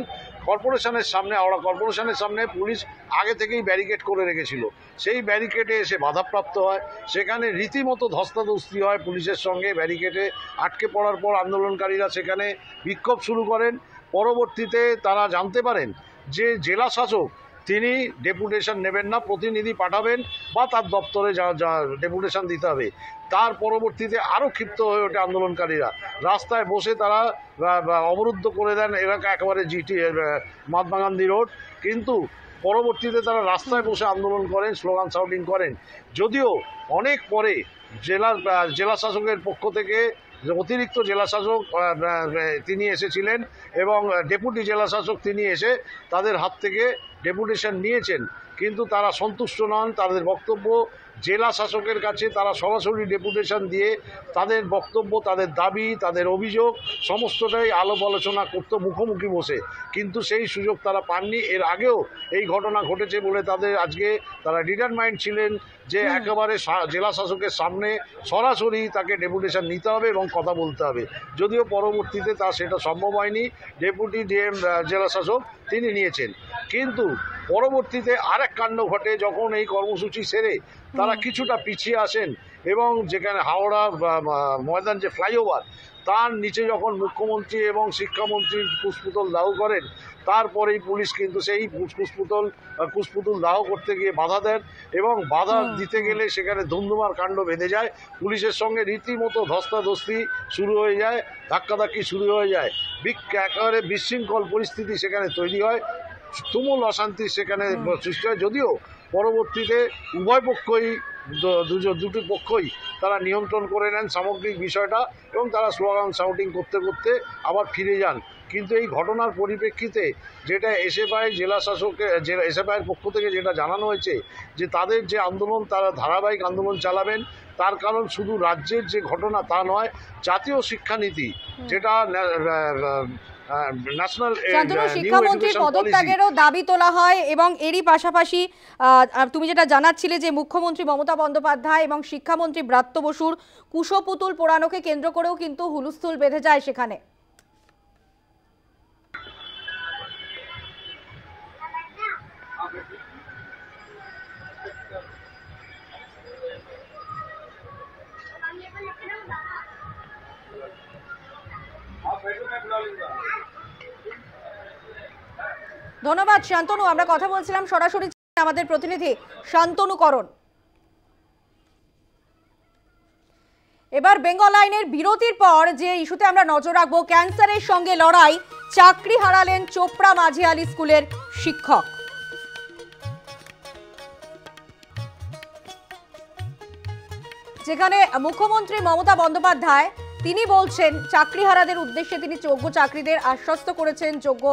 কর্পোরেশনের সামনে, হাওড়া কর্পোরেশনের সামনে পুলিশ আগে থেকেই ব্যারিকেড করে রেখেছিল। সেই ব্যারিকেডে এসে বাধাপ্রাপ্ত হয়, সেখানে রীতিমতো ধস্তাধস্তি হয় পুলিশের সঙ্গে। ব্যারিকেডে আটকে পড়ার পর আন্দোলনকারীরা সেখানে বিক্ষোভ শুরু করেন। পরবর্তীতে তারা জানতে পারেন যে জেলা শাসক তিনি ডেপুটেশন নেবেন না, প্রতিনিধি পাঠাবেন বা তার দপ্তরে ডেপুটেশন দিতে হবে। তার পরবর্তীতে আরও ক্ষিপ্ত হয়ে ওঠে আন্দোলনকারীরা, রাস্তায় বসে তারা অবরুদ্ধ করে দেন এলাকা একেবারে মহাত্মা গান্ধী রোড। কিন্তু পরবর্তীতে তারা রাস্তায় বসে আন্দোলন করেন, স্লোগান শাউটিং করেন। যদিও অনেক পরে জেলা শাসকের পক্ষ থেকে অতিরিক্ত জেলা শাসক তিনি এসেছিলেন এবং ডেপুটি জেলা শাসক তিনি এসে তাদের হাত থেকে ডেপুটেশন নিয়েছেন, কিন্তু তারা সন্তুষ্ট নন। তাদের বক্তব্য, জেলা শাসকের কাছে তারা সরাসরি ডেপুটেশন দিয়ে তাদের বক্তব্য, তাদের দাবি, তাদের অভিযোগ সমস্তটাই আলাপ আলোচনা করতো মুখোমুখি বসে, কিন্তু সেই সুযোগ তারা পাননি। এর আগেও এই ঘটনা ঘটেছে বলে আজকে তারা ডিটারমাইন্ড ছিলেন যে একেবারে জেলা শাসকের সামনে সরাসরি তাকে ডেপুটেশন নিতে হবে এবং কথা বলতে হবে। যদিও পরবর্তীতে সেটা সম্ভব হয়নি, ডেপুটি ডিএম জেলা শাসক তিনি নিয়েছেন। কিন্তু পরবর্তীতে আরেক কাণ্ড ঘটে, যখন এই কর্মসূচি সেরে তারা কিছুটা পিছিয়ে আসেন এবং যেখানে হাওড়া ময়দান যে ফ্লাইওভার, তার নিচে যখন মুখ্যমন্ত্রী এবং শিক্ষামন্ত্রী কুশপুতল দাহ করেন, তারপরেই পুলিশ কিন্তু সেই কুশপুতুল দাহ করতে গিয়ে বাধা দেন এবং বাধা দিতে গেলে সেখানে ধুমধুমার কাণ্ড বেঁধে যায়। পুলিশের সঙ্গে রীতিমতো ধস্তাধস্তি শুরু হয়ে যায়, ধাক্কাধাক্কি শুরু হয়ে যায়, একেবারে বিশৃঙ্খল পরিস্থিতি সেখানে তৈরি হয়, তুমুল অশান্তি সেখানে সৃষ্টি হয়। যদিও পরবর্তীতে উভয় পক্ষই দুটি পক্ষই তারা নিয়ন্ত্রণ করে নেন সামগ্রিক বিষয়টা এবং তারা স্লোগান শাউটিং করতে করতে আবার ফিরে যান। কিন্তু এই ঘটনার পরিপ্রেক্ষিতে যেটা এসএফআইয়ের পক্ষ থেকে যেটা জানানো হয়েছে যে তাদের যে আন্দোলন, তারা ধারাবাহিক আন্দোলন চালাবেন। তার কারণ শুধু রাজ্যের যে ঘটনা তা নয়, জাতীয় শিক্ষানীতি যেটা ন্যাশনাল শান্তনু, শিক্ষামন্ত্রীর পদত্যাগেরও দাবি তোলা হয় এবং এরই পাশাপাশি তুমি যেটা জানাচ্ছিলে যে মুখ্যমন্ত্রী মমতা বন্দ্যোপাধ্যায় এবং শিক্ষামন্ত্রী ব্রাত্য বসুর কুশপুতুল পোড়ানোকে কেন্দ্র করেও কিন্তু হুলস্থুল বেঁধে যায় সেখানে। ধন্যবাদ শান্তনু। আমরা কথা বলছিলাম সরাসরি আমাদের প্রতিনিধি শান্তনু করণ। এবার বেঙ্গল আইনের বিরতির পর যে ইস্যুতে আমরা নজর রাখবো, ক্যান্সারের সঙ্গে লড়াই, চাকরি হারালেন চোপড়া মাঝি আলী স্কুলের শিক্ষক। যেখানে মুখ্যমন্ত্রী মমতা বন্দ্যোপাধ্যায় তিনি বলছেন চাকরিহারাদের উদ্দেশ্যে তিনি যোগ্য চাকরিদের আশ্বস্ত করেছেন, যোগ্য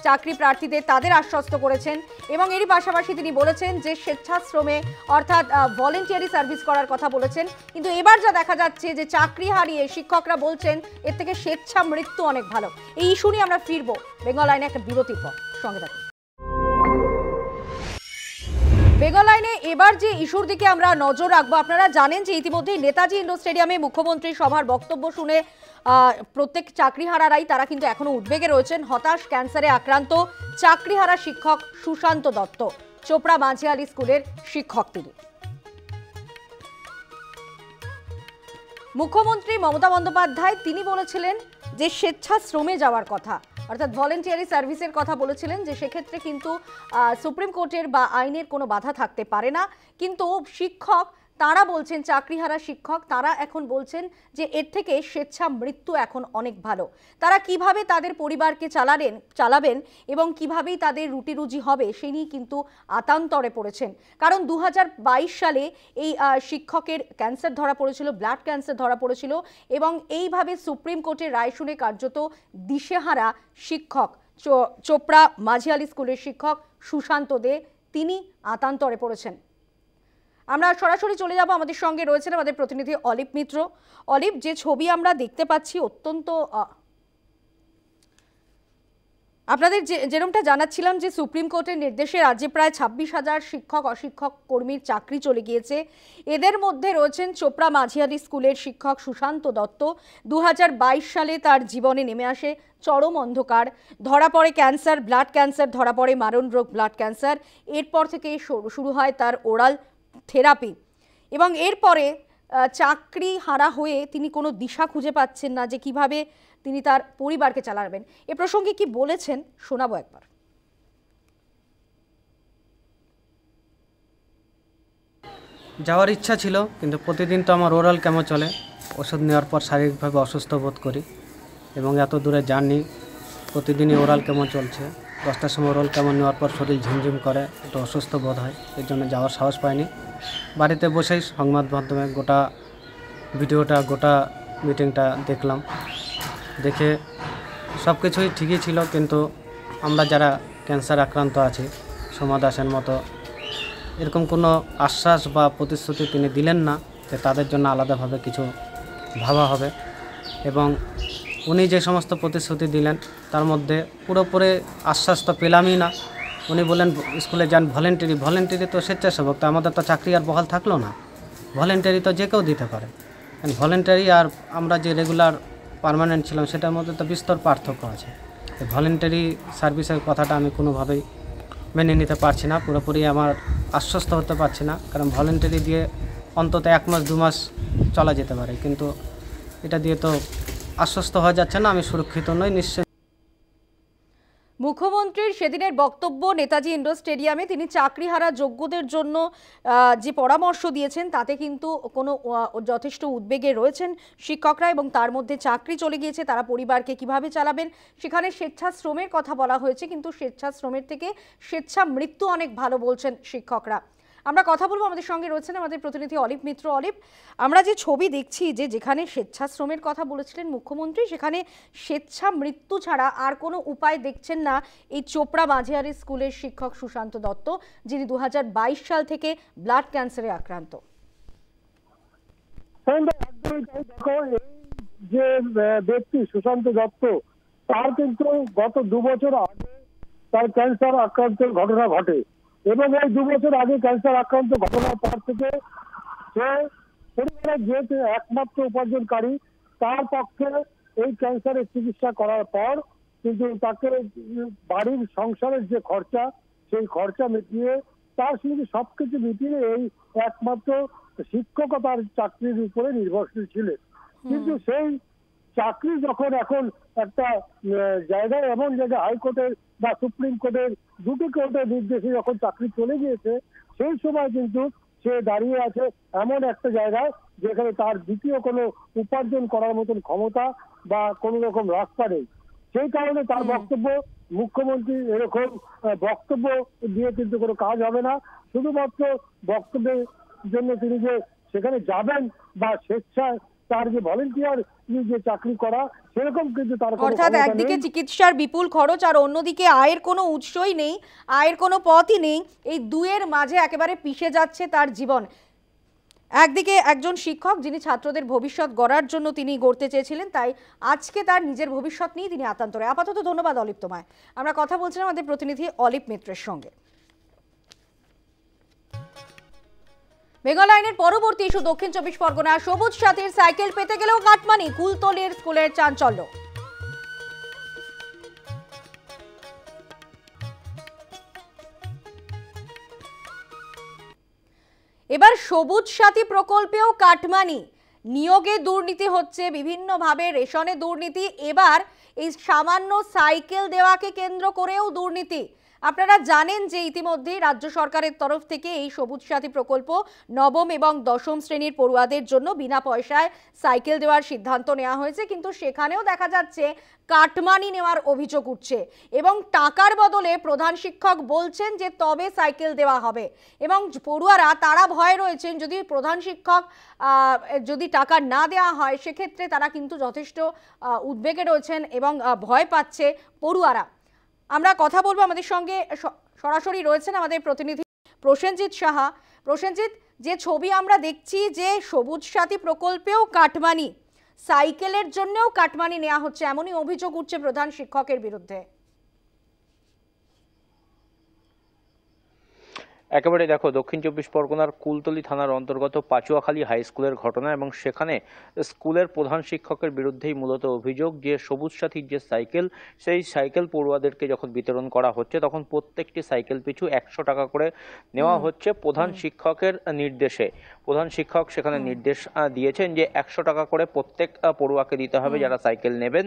চাকরি প্রার্থীদের তাদের আশ্বস্ত করেছেন এবং এরই পাশাপাশি তিনি বলেছেন যে স্বেচ্ছাশ্রমে অর্থাৎ ভলেন্টিয়ারি সার্ভিস করার কথা বলেছেন। কিন্তু এবার যা দেখা যাচ্ছে যে চাকরি হারিয়ে শিক্ষকরা বলছেন এর থেকে স্বেচ্ছা মৃত্যু অনেক ভালো। এই ইস্যু নিয়ে আমরা ফিরবো বেঙ্গল আইনে একটা বিরতির পর। সঙ্গে থাকুন। বেঙ্গল আইনে এবার যে ইস্যুর দিকে আমরা নজর রাখবো, আপনারা জানেন যে ইতিমধ্যে নেতাজি ইন্ডোর স্টেডিয়ামে মুখ্যমন্ত্রীর সভার বক্তব্য শুনে প্রত্যেক চাকরিহারারাই তারা কিন্তু এখনো উদ্বেগে রয়েছেন। হতাশ, ক্যান্সারে আক্রান্ত চাকরিহারা শিক্ষক সুশান্ত দত্ত, চোপড়া মাঝি আলী স্কুলের শিক্ষক তিনি। মুখ্যমন্ত্রী মমতা বন্দ্যোপাধ্যায় তিনি বলেছিলেন যে স্বেচ্ছাশ্রমে যাওয়ার কথা, অর্থাৎ ভলেন্টিয়ারি সার্ভিসের কথা বলেছিলেন, যে সেক্ষেত্রে কিন্তু সুপ্রিম কোর্টের বা আইনের কোনো বাধা থাকতে পারে না। কিন্তু শিক্ষক তারা বলছেন, চাকরিহারা শিক্ষক তারা এখন বলছেন যে এর থেকে স্বেচ্ছা মৃত্যু এখন অনেক ভালো। তারা কিভাবে তাদের পরিবারকে চালাবেন এবং কিভাবেই তাদের রুটি রুজি হবে সেই নিয়ে কিন্তু আতান্তরে পড়েছেন। কারণ 2022 সালে এই শিক্ষকের ক্যান্সার ধরা পড়েছিল, ব্লাড ক্যান্সার ধরা পড়েছিল এবং এইভাবে সুপ্রিম কোর্টের রায় শুনে কার্যত দিশেহারা শিক্ষক চোপড়া মাঝি আলী স্কুলের শিক্ষক সুশান্ত দে তিনি আতান্তরে পড়েছেন। আমরা সরাসরি চলে যাব, আমাদের সঙ্গে রয়েছেন আমাদের প্রতিনিধি অলিপ মিত্র। অলিপ, যে ছবি আমরা দেখতে পাচ্ছি অত্যন্ত আপনাদের যেরকমটা জানাচ্ছিলাম যে সুপ্রিম কোর্টের নির্দেশে রাজ্যে প্রায় 26,000 শিক্ষক অশিক্ষক কর্মীর চাকরি চলে গিয়েছে। এদের মধ্যে রয়েছেন চোপড়া মাঝি আলী স্কুলের শিক্ষক সুশান্ত দত্ত। 2022 সালে তার জীবনে নেমে আসে চরম অন্ধকার, ধরা পড়ে ক্যান্সার, ব্লাড ক্যান্সার ধরা পড়ে, মারণ রোগ ব্লাড ক্যান্সার। এরপর থেকে শুরু হয় তার ওরাল থেরাপি এবং এরপরে চাকরি হারা হয়ে তিনি কোনো দিশা খুঁজে পাচ্ছেন না যে কিভাবে তিনি তার পরিবারকে চালাবেন। এ প্রসঙ্গে কি বলেছেন শোনাবো একবার। যাওয়ার ইচ্ছা ছিল, কিন্তু প্রতিদিন তো আমার ওরাল কেমো চলে, ওষুধ নেওয়ার পর শারীরিকভাবে অসুস্থ বোধ করি এবং এত দূরে জার্নি, প্রতিদিনই ওরাল কেমো চলছে। 10টার সময় ওরাল কেমো নেওয়ার পর শরীর ঝিমঝিম করে, একটু অসুস্থ বোধ হয়, এর জন্য যাওয়ার সাহস পাইনি। বাড়িতে বসেই সংবাদ মাধ্যমে গোটা ভিডিওটা, গোটা মিটিংটা দেখলাম। দেখে সব কিছুই ঠিকই ছিল, কিন্তু আমরা যারা ক্যান্সার আক্রান্ত আছি, সোমা দাসের মতো এরকম কোনো আশ্বাস বা প্রতিশ্রুতি তিনি দিলেন না যে তাদের জন্য আলাদাভাবে কিছু ভাবা হবে। এবং উনি যে সমস্ত প্রতিশ্রুতি দিলেন তার মধ্যে পুরোপুরি আশ্বাস তো পেলামই না। উনি বলেন স্কুলে যান ভলেন্টারি তো স্বেচ্ছাসেবক, তো আমাদের তো চাকরি আর বহাল থাকলো না। ভলেন্টারি তো যে কেউ দিতে পারে, ভলেন্টারি আর আমরা যে রেগুলার পার্মানেন্ট ছিলাম সেটার মধ্যে তো বিস্তর পার্থক্য আছে। ভলেন্টারি সার্ভিসের কথাটা আমি কোনোভাবেই মেনে নিতে পারছি না, পুরোপুরি আমার আশ্বস্ত হতে পারছি না। কারণ ভলেন্টারি দিয়ে অন্তত 1 মাস 2 মাস চলা যেতে পারে, কিন্তু এটা দিয়ে তো আশ্বস্ত হওয়া যাচ্ছে না, আমি সুরক্ষিত নই নিশ্চয়। মুখ্যমন্ত্রীর সেদিনের বক্তব্য নেতাজি ইন্ডোর স্টেডিয়ামে তিনি চাকরিহারা যোগ্যদের জন্য যে পরামর্শ দিয়েছেন তাতে কিন্তু কোনো যথেষ্ট উদ্বেগে রয়েছেন শিক্ষকরা এবং তার মধ্যে চাকরি চলে গিয়েছে, তারা পরিবারকে কিভাবে চালাবেন। সেখানে স্বেচ্ছাশ্রমের কথা বলা হয়েছে, কিন্তু স্বেচ্ছাশ্রমের থেকে স্বেচ্ছা মৃত্যু অনেক ভালো বলছেন শিক্ষকরা। আমরা কথা বলবো, আমাদের সঙ্গে রয়েছেন আমাদের প্রতিনিধি অলিপ মিত্র। অলিপ, আমরা যে ছবি দেখছি যে যেখানে স্বেচ্ছাশ্রমের কথা বলেছিলেন মুখ্যমন্ত্রী, সেখানে স্বেচ্ছা মৃত্যু ছাড়া আর কোনো উপায় দেখছেন না এই চোপড়া মাঝি আলী স্কুলের শিক্ষক সুশান্ত দত্ত, যিনি 2022 সাল থেকে ব্লাড ক্যান্সারে আক্রান্ত। দেখো, এই যে ব্যক্তি সুশান্ত দত্ত, তার কিন্তু গত 2 বছর আগে তার ক্যান্সার আক্রান্তের ঘটনা ঘটে এবং এই 2 বছর আগে ক্যান্সার আক্রান্ত ঘটনার পর থেকে সে পরিবারের যেহেতু একমাত্র উপার্জনকারী, তার পক্ষে এই ক্যান্সারের চিকিৎসা করার পর কিন্তু তাকে বাড়ির সংসারের যে খরচা, সেই খরচা মিটিয়ে তার সঙ্গে সবকিছু মিটিয়ে এই একমাত্র শিক্ষকতার চাকরির উপরে নির্ভরশীল ছিলেন। কিন্তু সেই চাকরি যখন এখন একটা জায়গায়, এমন জায়গায় হাইকোর্টের বা সুপ্রিম কোর্টের দুটো কোর্টের নির্দেশে যখন চাকরি চলে গিয়েছে, সেই সময় কিন্তু সে দাঁড়িয়ে আছে এমন একটা জায়গায় যেখানে তার দ্বিতীয় কোনো উপার্জন করার মতন ক্ষমতা বা কোনো রকম রাস্তা নেই। সেই কারণে তার বক্তব্য, মুখ্যমন্ত্রী এরকম বক্তব্য দিয়ে কিন্তু কোনো কাজ হবে না। শুধুমাত্র বক্তব্যের জন্য তিনি যে সেখানে যাবেন বা স্বেচ্ছায় তার যে ভলেন্টিয়ার যে চাকরি করা, সেরকম কিন্তু তার অর্থাৎ একদিকে চিকিৎসার বিপুল খরচ আর অন্যদিকে আয়ের কোনো উৎসই নেই, আয়ের কোনো পথই নেই। এই দুয়ের মাঝে একেবারে পিষে যাচ্ছে তার জীবন। একদিকে একজন শিক্ষক যিনি ছাত্রদের ভবিষ্যৎ গড়ার জন্য তিনি গড়তে চেয়েছিলেন, তাই আজকে তার নিজের ভবিষ্যৎ নিয়ে তিনি আতান্তরে। আপাতত ধন্যবাদ অলিপ তোমায়। আমরা কথা বলছিলাম আমাদের প্রতিনিধি অলিপ মিত্রের সঙ্গে। বেঙ্গল লাইনের পরবর্তী ইস্যু দক্ষিণ 24 পরগনা। সবুজ সাথীর সাইকেল পেতে গেলেও কাটমানি, কুলতলির স্কুলের চাঞ্চল্য। এবার সবুজ সাথী প্রকল্পেও কাটমানি, নিয়োগে দুর্নীতি হচ্ছে, বিভিন্নভাবে রেশনে দুর্নীতি, এবার এই সামান্য সাইকেল দেওয়াকে কেন্দ্র করেও দুর্নীতি। আপনারা জানেন যে ইতিমধ্যেই রাজ্য সরকারের তরফ থেকে এই সবুজ সাথী প্রকল্প নবম এবং দশম শ্রেণীর পড়ুয়াদের জন্য বিনা পয়সায় সাইকেল দেওয়ার সিদ্ধান্ত নেওয়া হয়েছে, কিন্তু সেখানেও দেখা যাচ্ছে কাটমানি নেওয়ার অভিযোগ উঠছে এবং টাকার বদলে প্রধান শিক্ষক বলছেন যে তবে সাইকেল দেওয়া হবে এবং পড়ুয়ারা তারা ভয়ে রয়েছেন যদি প্রধান শিক্ষক যদি টাকা না দেওয়া হয় সেক্ষেত্রে তারা কিন্তু যথেষ্ট উদ্বেগে রয়েছেন এবং ভয় পাচ্ছে পড়ুয়ারা। আমরা কথা বলবো, আমাদের সঙ্গে সরাসরি রয়েছেন আমাদের প্রতিনিধি প্রসেনজিৎ সাহা। প্রসেনজিৎ, যে ছবি আমরা দেখছি যে সবুজ সাথী প্রকল্পেও কাটমানি, সাইকেলের জন্যও কাটমানি নেওয়া হচ্ছে, এমনই অভিযোগ উঠছে প্রধান শিক্ষকের বিরুদ্ধে। একেবারে দেখো, দক্ষিণ 24 পরগনার কুলতলি থানার অন্তর্গত পাচুয়াখালী হাই স্কুলের ঘটনা এবং সেখানে স্কুলের প্রধান শিক্ষকের বিরুদ্ধেই মূলত অভিযোগ যে সবুজ সাথীর যে সাইকেল, সেই সাইকেল পড়ুয়াদেরকে যখন বিতরণ করা হচ্ছে তখন প্রত্যেকটি সাইকেল পিছু 100 টাকা করে নেওয়া হচ্ছে প্রধান শিক্ষকের নির্দেশে। প্রধান শিক্ষক সেখানে নির্দেশ দিয়েছেন যে 100 টাকা করে প্রত্যেক পড়ুয়াকে দিতে হবে যারা সাইকেল নেবেন।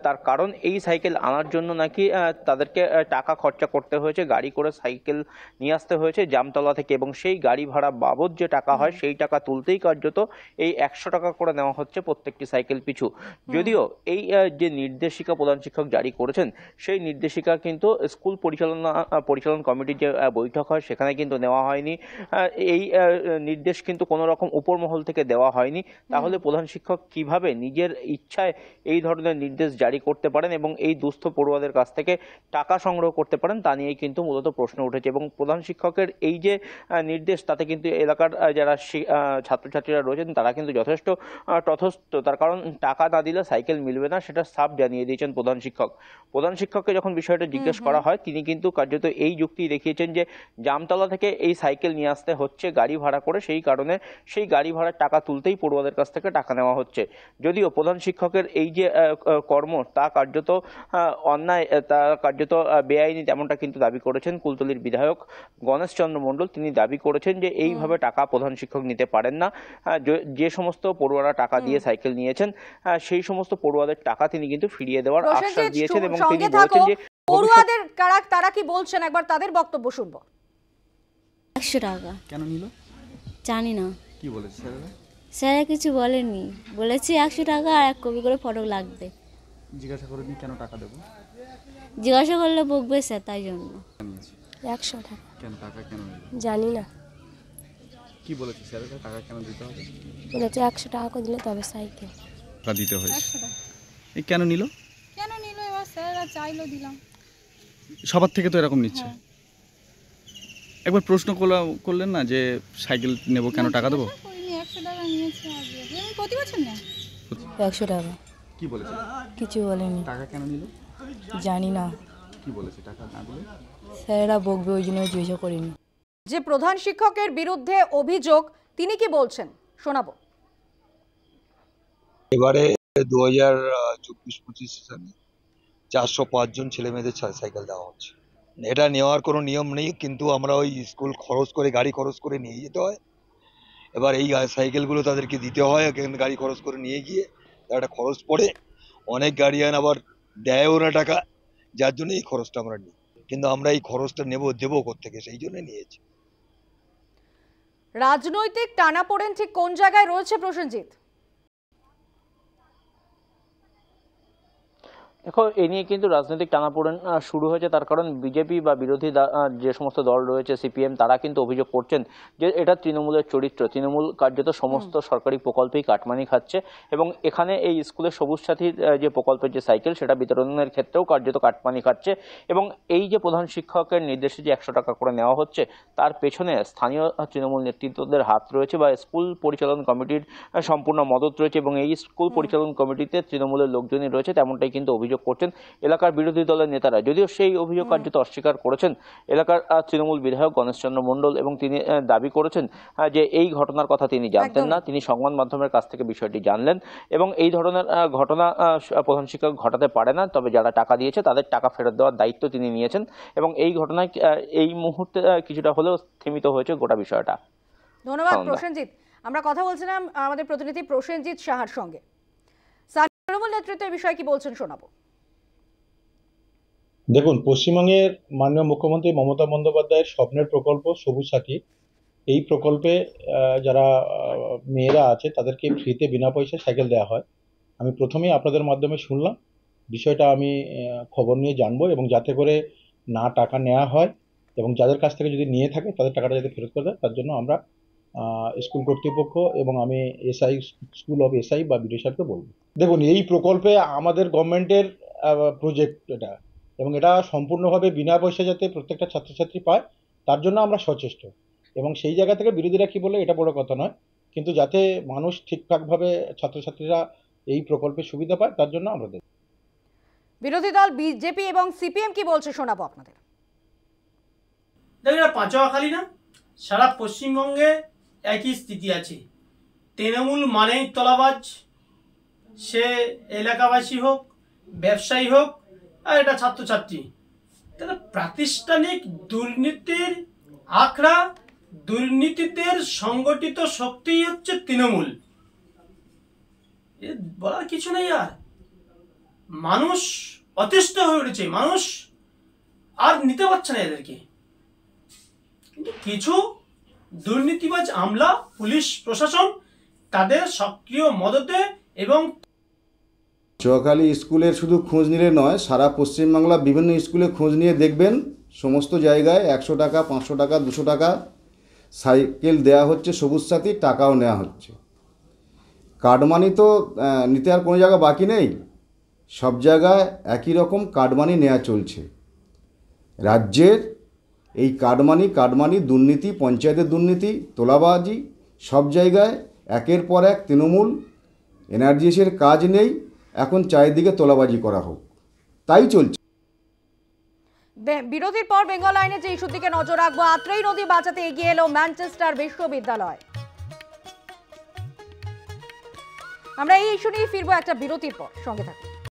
তার কারণ এই সাইকেল আনার জন্য নাকি তাদেরকে টাকা খরচা করতে হয়েছে, গাড়ি করে সাইকেল নিয়ে আসতে হয়েছে জামতলা থেকে এবং সেই গাড়ি ভাড়া বাবদ যে টাকা হয় সেই টাকা তুলতেই কার্যত এই 100 টাকা করে নেওয়া হচ্ছে প্রত্যেকটি সাইকেল পিছু। যদিও এই যে নির্দেশিকা প্রধান শিক্ষক জারি করেছেন সেই নির্দেশিকা কিন্তু স্কুল পরিচালন কমিটির যে বৈঠক হয় সেখানে কিন্তু নেওয়া হয়নি। এই নির্দেশ কিন্তু কোনো রকম উপর মহল থেকে দেওয়া হয়নি। তাহলে প্রধান শিক্ষক কিভাবে নিজের ইচ্ছায় এই ধরনের নির্দেশ জারি করতে পারেন এবং এই দুস্থ পড়ুয়াদের কাছ থেকে টাকা সংগ্রহ করতে পারেন, তা নিয়েই কিন্তু মূলত প্রশ্ন উঠেছে। এবং প্রধান শিক্ষকের এই যে নির্দেশ তাতে কিন্তু এলাকার যারা ছাত্রছাত্রীরা রয়েছেন তারা কিন্তু যথেষ্ট তথস্থ, তার কারণ টাকা না দিলে সাইকেল মিলবে না সেটা সাফ জানিয়ে দিয়েছেন প্রধান শিক্ষক। প্রধান শিক্ষককে যখন বিষয়টা জিজ্ঞেস করা হয় তিনি কিন্তু কার্যত এই যুক্তি দেখিয়েছেন যে জামতলা থেকে এই সাইকেল নিয়ে আসতে হচ্ছে গাড়ি ভাড়া করে, সেই কারণে সেই গাড়ি ভাড়ার টাকা তুলতেই পড়ুয়াদের কাছ থেকে টাকা নেওয়া হচ্ছে। যদিও প্রধান শিক্ষকের এই যে কর্ম তা কার্যত অন্যায়, তা কার্যত বেআইনি, তেমনটা কিন্তু দাবি করেছেন কুলতলির বিধায়ক গণেশ চন্দ্র মণ্ডল। তিনি দাবি করেছেন যে এইভাবে টাকা প্রধান শিক্ষক নিতে পারেন না। যে সমস্ত পড়ুয়ারা টাকা দিয়ে সাইকেল নিয়েছেন সেই সমস্ত পড়ুয়াদের টাকা তিনি কিন্তু ফিরিয়ে দেওয়ার আশ্বাস দিয়েছেন এবং তিনি বলেছেন যে পড়ুয়াদের তারা কি বলছেন একবার তাদের বক্তব্য শুনবো। 100 টাকা কেন নিল জানি না, কি বলেছে স্যারেরা? স্যারা কিছু বলেনি, বলেছে 100 টাকা আর 1 কপি করে ফটো লাগবে। জিজ্ঞাসা করেনি কেন টাকা দেবো, জিজ্ঞাসা করলে বকবে স্যার, তাই জন্য 100 টাকা। কেন টাকা কেন নিল জানি না, কি বলেছে স্যারেরা? টাকা কেন দিতে হবে? বলেছে 100 টাকা করে দিলে তবে সাইকেল টাকা দিতে হয়েছে। এই কেন নিল এবার স্যারেরা চাইলো দিলাম। সবার থেকে তো এরকম নিচ্ছে। একবার প্রশ্ন করলেন না যে সাইকেল নেব কেন টাকা দেবো? 100 টাকা নিয়েছে আগে, আমি প্রতি বছর নেই। 100 টাকা কি বলেছে? কিছু বলেনি। টাকা কেন নিল? জানি না। কি বলেছে টাকা না দিলে? স্যারেরা বকবে ওই জন্য জিজ্ঞাসা করিনি। যে প্রধান শিক্ষকের বিরুদ্ধে অভিযোগ তিনি কি বলছেন শোনাবো। এবারে 2024-25 সেশনে 405 জন ছেলে মেয়েদের সাইকেল দেওয়া হচ্ছে। এটা নেওয়ার কোনো নিয়ম নেই, কিন্তু আমরা ওই স্কুল খরচ করে গাড়ি খরচ করে নিয়ে যেতে হয়। এবার এই সাইকেলগুলো তাদেরকে দিতে হয়, গাড়ি খরচ করে নিয়ে গিয়ে একটা খরচ পড়ে। অনেক গার্ডিয়ান আবার দেয়ও না টাকা, যার জন্য এই খরচটা আমরা নিই। কিন্তু আমরা এই খরচটা দেবো কোত্থেকে, সেই জন্য নিয়েছি। রাজনৈতিক টানাপোড়েন ঠিক কোন জায়গায় রয়েছে প্রসেনজিৎ? দেখো, এ নিয়ে কিন্তু রাজনৈতিক টানাপোড়েন শুরু হয়েছে। তার কারণ বিজেপি বা বিরোধী যে সমস্ত দল রয়েছে, সিপিএম, তারা কিন্তু অভিযোগ করছেন যে এটা তৃণমূলের চরিত্র। তৃণমূল কার্যত সমস্ত সরকারি প্রকল্পেই কাটমানি খাচ্ছে এবং এখানে এই স্কুলের সবুজ সাথীর যে প্রকল্পের যে সাইকেল, সেটা বিতরণের ক্ষেত্রেও কার্যত কাটমানি খাচ্ছে। এবং এই যে প্রধান শিক্ষকের নির্দেশে যে 100 টাকা করে নেওয়া হচ্ছে, তার পেছনে স্থানীয় তৃণমূল নেতৃত্বদের হাত রয়েছে বা স্কুল পরিচালন কমিটির সম্পূর্ণ মদত রয়েছে এবং এই স্কুল পরিচালন কমিটিতে তৃণমূলের লোকজনই রয়েছে, তেমনটাই কিন্তু অভিযোগ করছেন এলাকার বিরোধী দলের নেতারা। যদিও সেই অভিযোগ কার্যত অস্বীকার করেছেন এলাকার তৃণমূল বিধায়ক গণেশচন্দ্র মণ্ডল এবং তিনি দাবি করেছেন যে এই ঘটনার কথা তিনি জানতেন না, তিনি সংবাদ মাধ্যমের কাছ থেকে বিষয়টি জানলেন এবং এই ধরনের ঘটনা প্রধান শিক্ষক ঘটাতে পারে না, তবে যারা টাকা দিয়েছে তাদের টাকা ফেরত দেওয়ার দায়িত্ব তিনি নিয়েছেন এবং এই ঘটনায় এই মুহূর্তে কিছুটা হলেও স্থিমিত হয়েছে গোটা বিষয়টা। ধন্যবাদ প্রসেনজিৎ। আমরা কথা বলছিলাম আমাদের প্রতিনিধি প্রসেনজিৎ সাহার সঙ্গে। তৃণমূল নেতৃত্বের বিষয়ে কি বলছেন শোনাবো। দেখুন, পশ্চিমবঙ্গের মাননীয় মুখ্যমন্ত্রী মমতা বন্দ্যোপাধ্যায়ের স্বপ্নের প্রকল্প সবুজ সাথী, এই প্রকল্পে যারা মেয়েরা আছে তাদেরকে ফ্রিতে বিনা পয়সায় সাইকেল দেওয়া হয়। আমি প্রথমেই আপনাদের মাধ্যমে শুনলাম বিষয়টা, আমি খবর নিয়ে জানবো এবং যাতে করে না টাকা নেওয়া হয় এবং যাদের কাছ থেকে যদি নিয়ে থাকে তাদের টাকাটা যাতে ফেরত করে দেয়, তার জন্য আমরা স্কুল কর্তৃপক্ষ এবং আমি এসআই, স্কুল অফ এসআই বা বিডিও সাহেবকে বলবো। দেখুন, এই প্রকল্পে আমাদের গভর্নমেন্টের প্রজেক্ট এটা, এবং এটা সম্পূর্ণভাবে বিনা পয়সা যাতে প্রত্যেকটা ছাত্রছাত্রী পায় তার জন্য আমরা সচেষ্ট। এবং সেই জায়গা থেকে বিরোধীরা কি বলে এটা বড় কথা নয়, কিন্তু যাতে মানুষ ঠিকঠাকভাবে ছাত্রছাত্রীরা এই প্রকল্পের সুবিধা পায় তার জন্য আমরা দেব। বিরোধী দল বিজেপি এবং সিপিএম কি বলছে শোনাবো আপনাদের। দেখুন, পাঁচোয়াখালী না, সারা পশ্চিমবঙ্গে একই স্থিতি আছে। তৃণমূল মানেই তোলাবাজ, সে এলাকাবাসী হোক, ব্যবসায়ী হোক, আর এটা ছাত্রছাত্রী। তাহলে প্রাতিষ্ঠানিক দুর্নীতির আখড়া, দুর্নীতিদের সংগঠিত শক্তি হচ্ছে তৃণমূল। বলার কিছু নেই। আর মানুষ অতিষ্ঠ হয়ে উঠেছে, মানুষ আর নিতে পারছে না এদেরকে। কিন্তু কিছু দুর্নীতিবাজ আমলা, পুলিশ প্রশাসন তাদের সক্রিয় মদতে এবং চোয়াখালী স্কুলের শুধু খোঁজ নিলে নয়, সারা পশ্চিমবাংলা বিভিন্ন স্কুলে খোঁজ নিয়ে দেখবেন সমস্ত জায়গায় 100 টাকা, 500 টাকা, 200 টাকা সাইকেল দেয়া হচ্ছে, সবুজ সাথী টাকাও নেওয়া হচ্ছে। কার্ডমানি তো নিতে আর কোনো জায়গা বাকি নেই, সব জায়গায় একই রকম কার্ডমানি নেওয়া চলছে। রাজ্যের এই কার্ডমানি দুর্নীতি, পঞ্চায়েতের দুর্নীতি, তোলাবাজি, সব জায়গায় একের পর এক তৃণমূল এনআরজিএসের কাজ নেই, এখন চারিদিকে তোলাবাজি করা হোক, তাই চলছে। বিরতির পর বেঙ্গল আইনে যে ইস্যুর দিকে নজর রাখবো, আত্রেই নদী বাঁচাতে এগিয়ে এলো ম্যানচেস্টার বিশ্ববিদ্যালয়। আমরা এই ইস্যু নিয়ে ফিরবো একটা বিরতির পর, সঙ্গে থাকুন।